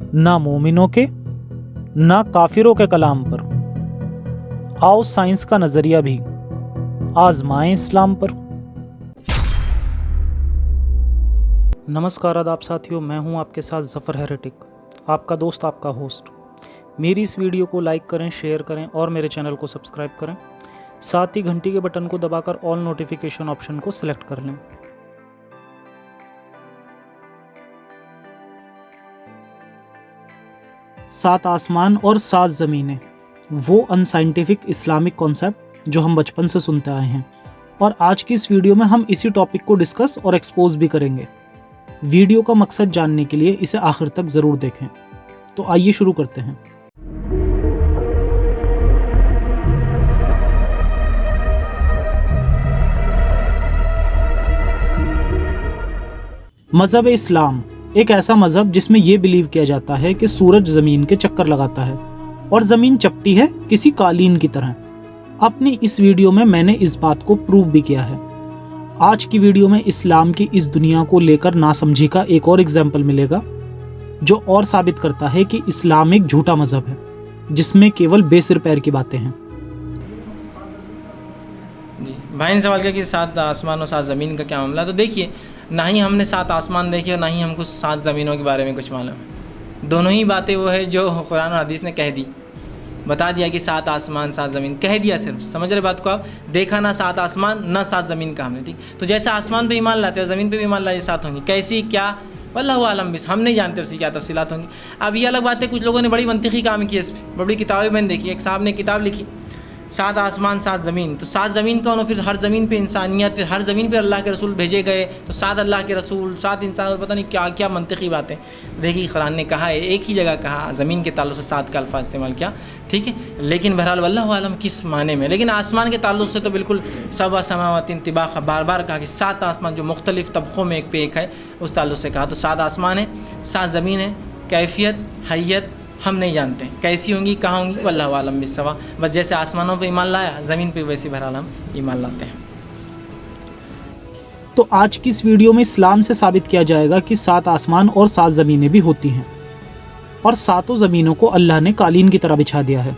ना मोमिनों के ना काफिरों के कलाम पर। आओ साइंस का नजरिया भी आजमाएं इस्लाम पर। नमस्कार आदाब साथियों, मैं हूं आपके साथ ज़फ़र हेरेटिक, आपका दोस्त, आपका होस्ट। मेरी इस वीडियो को लाइक करें, शेयर करें और मेरे चैनल को सब्सक्राइब करें। साथ ही घंटी के बटन को दबाकर ऑल नोटिफिकेशन ऑप्शन को सिलेक्ट कर लें। सात आसमान और सात ज़मीनें, वो अनसाइंटिफिक इस्लामिक कॉन्सेप्ट जो हम बचपन से सुनते आए हैं, और आज की इस वीडियो में हम इसी टॉपिक को डिस्कस और एक्सपोज भी करेंगे। वीडियो का मकसद जानने के लिए इसे आखिर तक ज़रूर देखें। तो आइए शुरू करते हैं। मज़हब इस्लाम एक ऐसा मज़हब जिसमें यह बिलीव किया जाता है कि सूरज ज़मीन के चक्कर लगाता है और ज़मीन चपटी है किसी कालीन की तरह। अपनी इस वीडियो में मैंने इस बात को प्रूव भी किया है। आज की वीडियो में इस्लाम की इस दुनिया को लेकर नासमझी का एक और एग्जाम्पल मिलेगा, जो और साबित करता है कि इस्लाम एक झूठा मज़हब है जिसमें केवल बेसिर पैर की बातें हैं। जी, भाई ने सवाल किया कि सात आसमान और सात ज़मीन का क्या मामला। तो देखिए, ना ही हमने सात आसमान देखे और ना ही हमको सात ज़मीनों के बारे में कुछ मालूम है। दोनों ही बातें वो है जो कुरान और हदीस ने कह दी, बता दिया कि सात आसमान सात ज़मीन, कह दिया। सिर्फ समझ रहे बात को आप, देखा ना सात आसमान ना सात ज़मीन का हमने। ठीक, तो जैसे आसमान पे ईमान लाते हैं, ज़मीन पे भी ईमान लाए, सात होंगी, कैसी क्या वल्लाहु आलम, बिस हम नहीं जानते उसकी क्या तफसीलात होंगी। अब ये अलग बात है, कुछ लोगों ने बड़ी मंतिकी काम किया इस पर, बड़ी किताबें मैंने देखी। एक साहब ने किताब लिखी, सात आसमान सात ज़मीन। तो सात ज़मीन कौन हो? फिर हर ज़मीन पे इंसानियत, फिर हर ज़मीन पे अल्लाह के रसूल भेजे गए, तो सात अल्लाह के रसूल, सात इंसान, और पता नहीं क्या क्या मंतिकी बातें। देखिए, कुरान ने कहा है, एक ही जगह कहा ज़मीन के ताल्लुक़ से सात का अल्फाज इस्तेमाल किया, ठीक है, लेकिन बहरहाल वल्लाहु आलम किस माने में। लेकिन आसमान के ताल्लुक़ से तो बिल्कुल सबा समावातिन तिबाक़ा, बार बार कहा कि सात आसमान जो मुख्तलिफ़ तबक़ों में एक पे एक है, उस ताल्लुक़ से कहा। तो सात आसमान है, सात ज़मीन है, कैफियत हैयत हम नहीं जानते कैसी होंगी, कहाँ होंगी, वल्लाहु आलम बिस्सवा। बस जैसे आसमानों पे ईमान लाया, ज़मीन पे वैसे बहरहाल हम ईमान लाते हैं। तो आज की इस वीडियो में इस्लाम से साबित किया जाएगा कि सात आसमान और सात ज़मीनें भी होती हैं, और सातों ज़मीनों को अल्लाह ने कालीन की तरह बिछा दिया है।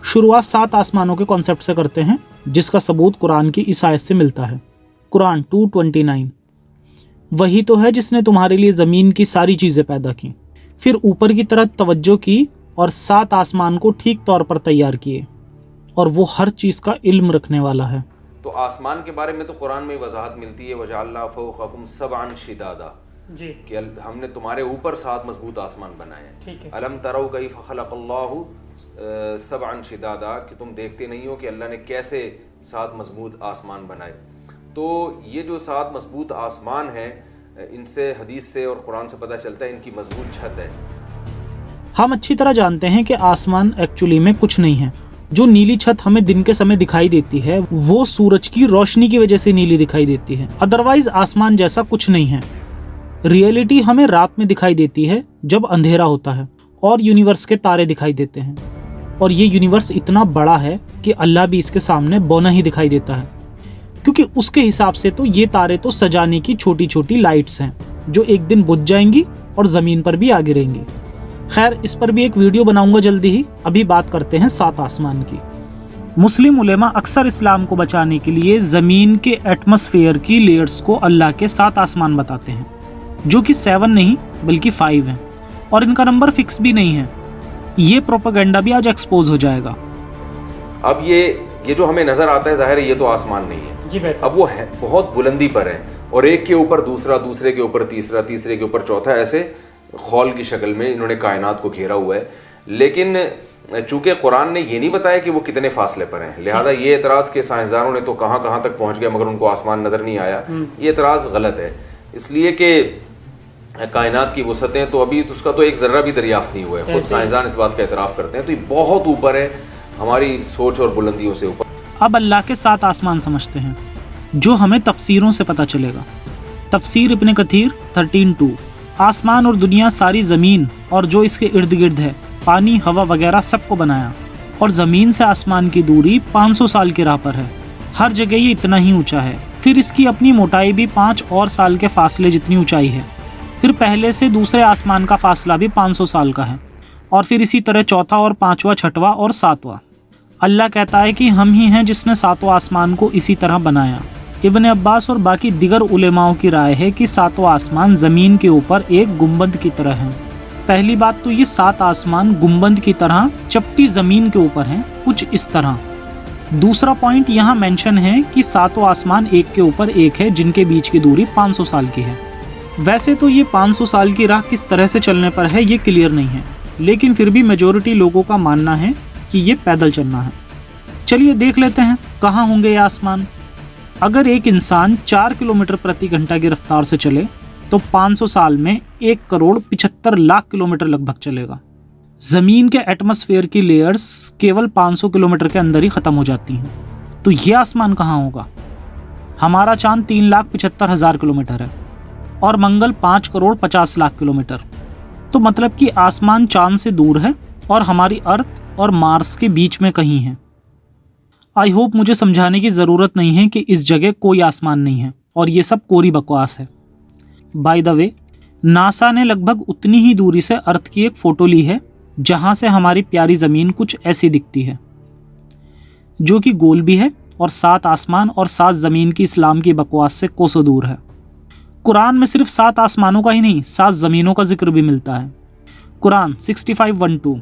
शुरुआत सात आसमानों के कॉन्सेप्ट से करते हैं, जिसका सबूत कुरान की इस आयत से मिलता है। कुरान 2:29, वही तो है जिसने तुम्हारे लिए ज़मीन की सारी चीज़ें पैदा की, फिर ऊपर की तरफ तवज्जो की और सात आसमान को ठीक तौर पर तैयार किए, और वो हर चीज़ का इल्म रखने वाला है। तो आसमान के बारे में तो कुरान में वजाहत मिलती है, वजअलना फौक़कुम सबअन शिदादा, जी, कि हमने तुम्हारे ऊपर सात मजबूत आसमान बनाए हैं। ठीक है। अलम तरौ कैफ़ खलक़ल्लाहु सबअन शिदादा, कि तुम देखते नहीं हो कि अल्लाह ने कैसे सात मजबूत आसमान बनाए। तो ये जो सात मजबूत आसमान हैं, इनसे हदीस से और कुरान से पता चलता है इनकी मजबूत छत है। हम अच्छी तरह जानते हैं कि आसमान एक्चुअली में कुछ नहीं है। जो नीली छत हमें दिन के समय दिखाई देती है, वो सूरज की रोशनी की वजह से नीली दिखाई देती है। अदरवाइज आसमान जैसा कुछ नहीं है। रियलिटी हमें रात में दिखाई देती है जब अंधेरा होता है और यूनिवर्स के तारे दिखाई देते हैं, और ये यूनिवर्स इतना बड़ा है कि अल्लाह भी इसके सामने बौना ही दिखाई देता है, क्योंकि उसके हिसाब से तो ये तारे तो सजाने की छोटी छोटी लाइट्स हैं जो एक दिन बुझ जाएंगी और ज़मीन पर भी आ गिरेंगी। खैर, इस पर भी एक वीडियो बनाऊंगा जल्दी ही। अभी बात करते हैं सात आसमान की। मुस्लिम उलेमा अक्सर इस्लाम को बचाने के लिए ज़मीन के एटमॉस्फेयर की लेयर्स को अल्लाह के सात आसमान बताते हैं, जो कि 7 नहीं बल्कि 5 हैं, और इनका नंबर फिक्स भी नहीं है। ये प्रोपेगेंडा भी आज एक्सपोज हो जाएगा। अब ये जो हमें नजर आता है, जाहिर है ये तो आसमान नहीं है जी, अब वो है बहुत बुलंदी पर है, और एक के ऊपर दूसरा, दूसरे के ऊपर तीसरा, तीसरे के ऊपर चौथा, ऐसे खौल की शक्ल में इन्होंने कायनात को घेरा हुआ है। लेकिन चूंकि कुरान ने ये नहीं बताया कि वो कितने फासले पर हैं, लिहाजा ये एतराज़ के साइंसदानों ने तो कहाँ कहाँ तक पहुँच गया मगर उनको आसमान नज़र नहीं आया, ये एतराज़ गलत है। इसलिए कि कायनात की वसअतें तो अभी उसका तो एक ज़र्रा भी दरियाफ्त नहीं हुआ है। खुद साइंसदान इस बात का एतराफ़ करते हैं। तो ये बहुत ऊपर है, हमारी सोच और बुलंदियों से ऊपर। अब अल्लाह के सात आसमान समझते हैं, जो हमें तफसीरों से पता चलेगा। तफसीर इब्न कथीर 13:2, आसमान और दुनिया, सारी ज़मीन और जो इसके इर्द गिर्द है, पानी, हवा वगैरह सबको बनाया, और ज़मीन से आसमान की दूरी 500 साल के राह पर है। हर जगह ये इतना ही ऊंचा है। फिर इसकी अपनी मोटाई भी 5 और साल के फासले जितनी ऊंचाई है। फिर पहले से दूसरे आसमान का फासला भी 500 साल का है, और फिर इसी तरह चौथा और पांचवा, छठवां और सातवां। अल्लाह कहता है कि हम ही हैं जिसने सातवां आसमान को इसी तरह बनाया। इब्ने अब्बास और बाकी दिगर उलेमाओं की राय है कि सातवां आसमान ज़मीन के ऊपर एक गुंबद की तरह है। पहली बात तो ये 7 आसमान गुंबद की तरह चपटी ज़मीन के ऊपर हैं, कुछ इस तरह। दूसरा पॉइंट यहाँ मेंशन है कि सातों आसमान एक के ऊपर एक है, जिनके बीच की दूरी 500 साल की है। वैसे तो ये 500 साल की राह किस तरह से चलने पर है ये क्लियर नहीं है, लेकिन फिर भी मेजॉरिटी लोगों का मानना है कि ये पैदल चलना है। चलिए देख लेते हैं कहाँ होंगे ये आसमान। अगर एक इंसान 4 किलोमीटर प्रति घंटा की रफ्तार से चले तो 500 साल में 1,75,00,000 किलोमीटर लगभग चलेगा। ज़मीन के एटमॉस्फेयर की लेयर्स केवल 500 किलोमीटर के अंदर ही ख़त्म हो जाती हैं। तो ये आसमान कहाँ होगा? हमारा चांद 3,75,000 किलोमीटर है और मंगल 5,50,00,000 किलोमीटर। तो मतलब कि आसमान चांद से दूर है और हमारी अर्थ और मार्स के बीच में कहीं है। आई होप मुझे समझाने की ज़रूरत नहीं है कि इस जगह कोई आसमान नहीं है और ये सब कोरी बकवास है। बाय द वे, नासा ने लगभग उतनी ही दूरी से अर्थ की एक फ़ोटो ली है जहां से हमारी प्यारी ज़मीन कुछ ऐसी दिखती है, जो कि गोल भी है और 7 आसमान और 7 ज़मीन की इस्लाम की बकवास से कोसों दूर है। कुरान में सिर्फ 7 आसमानों का ही नहीं, 7 ज़मीनों का जिक्र भी मिलता है। कुरान 65:1-2,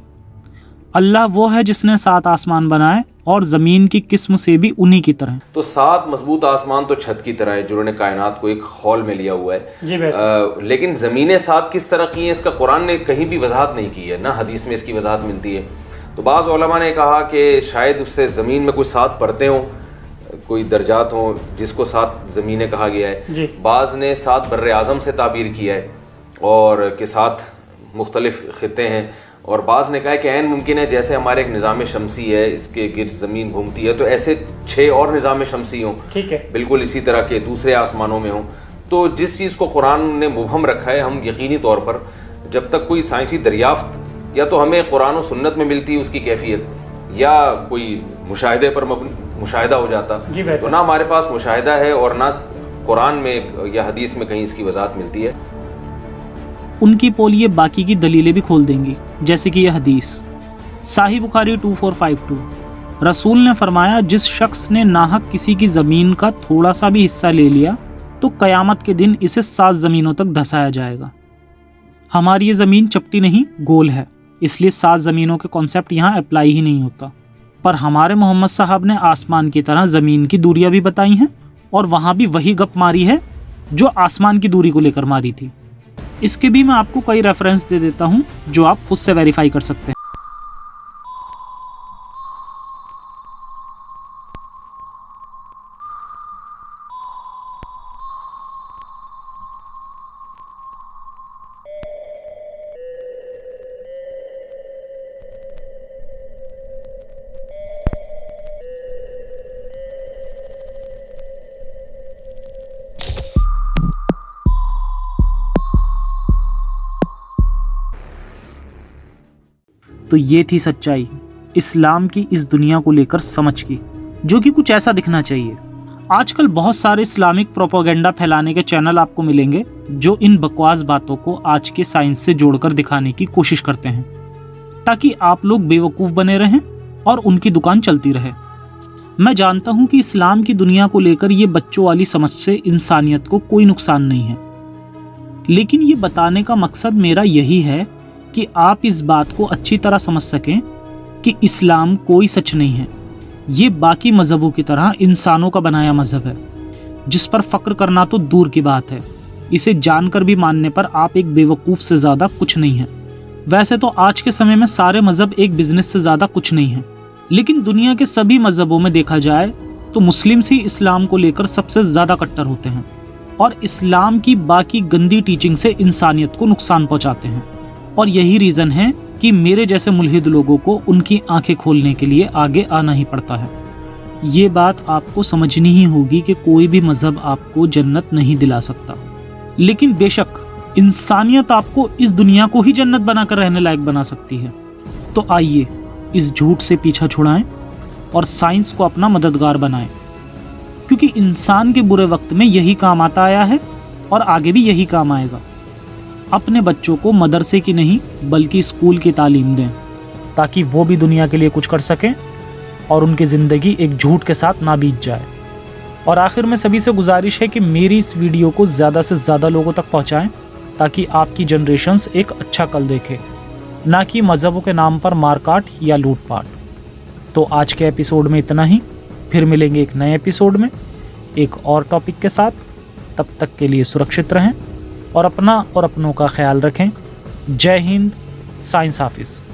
अल्लाह वो है जिसने 7 आसमान बनाए और ज़मीन की किस्म से भी उन्हीं की तरह। तो 7 मजबूत आसमान तो छत की तरह है जिन्होंने कायनात को एक हॉल में लिया हुआ है जी। लेकिन ज़मीनें 7 किस तरह की हैं इसका कुरान ने कहीं भी वजाहत नहीं की है, ना हदीस में इसकी वजाहत मिलती है। तो बाज़ उलमा ने कहा कि शायद उससे ज़मीन में कोई 7 परतें हों, कोई दर्जात हों, जिसको 7 ज़मीनें कहा गया है। बाज़ ने 7 बर्र आज़म से ताबीर किया है और के 7 मुख्तलिफ ख़ित्ते हैं, और बाज़ ने कहा है कि ऐन मुमकिन है जैसे हमारे एक निज़ाम शमसी है, इसके गिर्द ज़मीन घूमती है, तो ऐसे 6 और निज़ाम शमसी हों, ठीक है, बिल्कुल इसी तरह के दूसरे आसमानों में हों। तो जिस चीज़ को कुरान ने मुबहम रखा है, हम यकीनी तौर पर जब तक कोई साइंसी दरियाफ्त या तो हमें कुरान और सुन्नत में मिलती है उसकी कैफियत, या कोई मुशाहिदे पर मुशाहिदा हो जाता, तो ना हमारे पास मुशाहिदा है और ना कुरान में या हदीस में कहीं इसकी वजाहत मिलती है। उनकी पोल ये बाकी की दलीलें भी खोल देंगी, जैसे कि यह हदीस साही बुखारी 2452, रसूल ने फरमाया जिस शख्स ने नाहक किसी की ज़मीन का थोड़ा सा भी हिस्सा ले लिया तो क़यामत के दिन इसे 7 ज़मीनों तक धंसाया जाएगा। हमारी ये ज़मीन चपटी नहीं गोल है, इसलिए 7 ज़मीनों के कॉन्सेप्ट यहाँ अप्लाई ही नहीं होता। पर हमारे मोहम्मद साहब ने आसमान की तरह ज़मीन की दूरियाँ भी बताई हैं और वहाँ भी वही गप मारी है जो आसमान की दूरी को लेकर मारी थी। इसके भी मैं आपको कई रेफरेंस दे देता हूं जो आप खुद से वेरीफाई कर सकते हैं। तो ये थी सच्चाई इस्लाम की इस दुनिया को लेकर समझ की, जो कि कुछ ऐसा दिखना चाहिए। आजकल बहुत सारे इस्लामिक प्रोपेगेंडा फैलाने के चैनल आपको मिलेंगे जो इन बकवास बातों को आज के साइंस से जोड़कर दिखाने की कोशिश करते हैं ताकि आप लोग बेवकूफ़ बने रहें और उनकी दुकान चलती रहे। मैं जानता हूं कि इस्लाम की दुनिया को लेकर ये बच्चों वाली समझ से इंसानियत को कोई नुकसान नहीं है, लेकिन ये बताने का मकसद मेरा यही है कि आप इस बात को अच्छी तरह समझ सकें कि इस्लाम कोई सच नहीं है। ये बाकी मज़हबों की तरह इंसानों का बनाया मज़हब है जिस पर फ़क्र करना तो दूर की बात है। इसे जानकर भी मानने पर आप एक बेवकूफ़ से ज़्यादा कुछ नहीं है। वैसे तो आज के समय में सारे मज़हब एक बिजनेस से ज़्यादा कुछ नहीं है, लेकिन दुनिया के सभी मज़हबों में देखा जाए तो मुस्लिम्स ही इस्लाम को लेकर सबसे ज़्यादा कट्टर होते हैं और इस्लाम की बाकी गंदी टीचिंग से इंसानियत को नुकसान पहुँचाते हैं। और यही रीज़न है कि मेरे जैसे मुल्हिद लोगों को उनकी आंखें खोलने के लिए आगे आना ही पड़ता है। ये बात आपको समझनी ही होगी कि कोई भी मज़हब आपको जन्नत नहीं दिला सकता, लेकिन बेशक इंसानियत आपको इस दुनिया को ही जन्नत बनाकर रहने लायक बना सकती है। तो आइए इस झूठ से पीछा छुड़ाएं और साइंस को अपना मददगार बनाएं, क्योंकि इंसान के बुरे वक्त में यही काम आता आया है और आगे भी यही काम आएगा। अपने बच्चों को मदरसे की नहीं बल्कि स्कूल की तालीम दें, ताकि वो भी दुनिया के लिए कुछ कर सकें और उनकी ज़िंदगी एक झूठ के साथ ना बीत जाए। और आखिर में सभी से गुजारिश है कि मेरी इस वीडियो को ज़्यादा से ज़्यादा लोगों तक पहुँचाएँ, ताकि आपकी जनरेशन्स एक अच्छा कल देखे, ना कि मज़हबों के नाम पर मारकाट या लूटपाट। तो आज के एपिसोड में इतना ही, फिर मिलेंगे एक नए एपिसोड में एक और टॉपिक के साथ। तब तक के लिए सुरक्षित रहें और अपना और अपनों का ख्याल रखें। जय हिंद, साइंस हाफिज़।